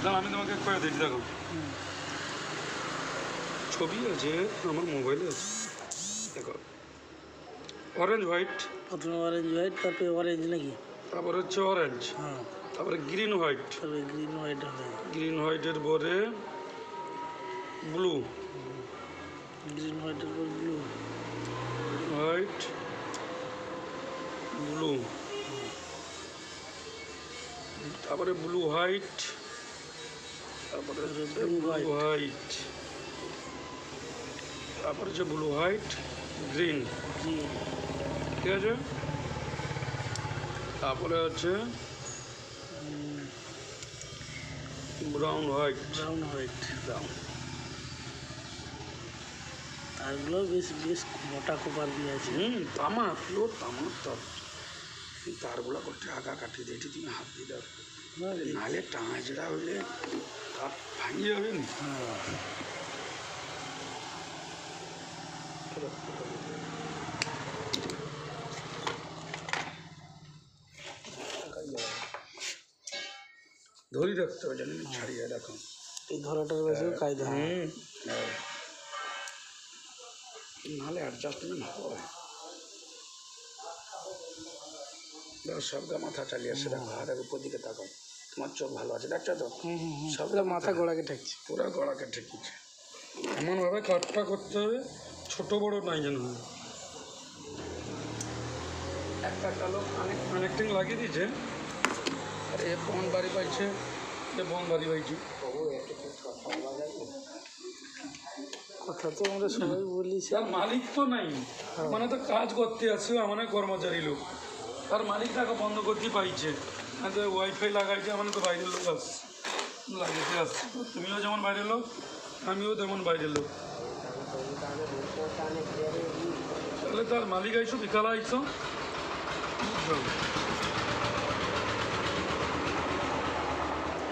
দাঁড়া আমি তোমাকে করে দিচ্ছি, দেখো ছবি আছে আমার মোবাইলে আছে, দেখো অরেঞ্জ হোয়াইট, প্রথমে অরেঞ্জ হোয়াইট, তারপরে অরেঞ্জ নাকি, তারপরে হচ্ছে অরেঞ্জ, হ্যাঁ তারপরে গ্রিন হোয়াইট, তারপরে গ্রিন হোয়াইট হবে, গ্রিন হোয়াইটের পরে ব্লু, গ্রিন হোয়াইটের পর ব্লু, হোয়াইট ব্লু, তারপরে ব্লু হোয়াইট, তারপরে ব্লু হোয়াইট, তারপরে হচ্ছে ব্লু হোয়াইট গ্রিন, গ্রিন, ঠিক আছে। তারপরে হচ্ছে brown white, brown white. Brown, তারগুলো বেশ বেশ মোটা কোপার দিয়ে আছে। তামা পিওর তামার তার, তারগুলো করতে আগা কাটিয়ে দিয়ে তুমি হাত দিয়ে দাও, নাহলে টাঙা যেটা হইলে তার ভাঙিয়ে যাবে না। ধরি রাখতে হবে, জানি ছাড়িয়ে রাখো, এই ধরাটার কাছে কায়দা। নাহলে অ্যাডজাস্টমেন্ট হবে। সবটা মাথা চালিয়ে আসছে, দেখো হাতের উপর দিকে তাকাও, তোমার চোখ ভালো আছে, দেখছো তো, সবটা মাথা গোড়াকে ঠেকছে, পুরো গলাকে ঠেকিয়েছে। এমনভাবে কাটটা করতে হবে ছোটো বড়ো নাই যেন, একটা কালো কানেক্টিং লাগিয়ে দিয়েছে, আর এ বন বাড়ি পাইছে, এ বন বাড়ি পাইছি। কথা তো আমরা সবাই বলি, তার মালিক তো নাই, মানে তো কাজ করতে আসছে, মানে কর্মচারী লোক, তার মালিক তাকে বন্ধ করতে পাইছে, ওয়াইফাই লাগাইছে, মানে তো বাইরের লোক আসছে, লাগাইতে আসছে, তুমিও যেমন বাইরের লোক, আমিও তেমন বাইরের লোক, তাহলে তার মালিক আইসো বিকালে আইসো, বুঝছো।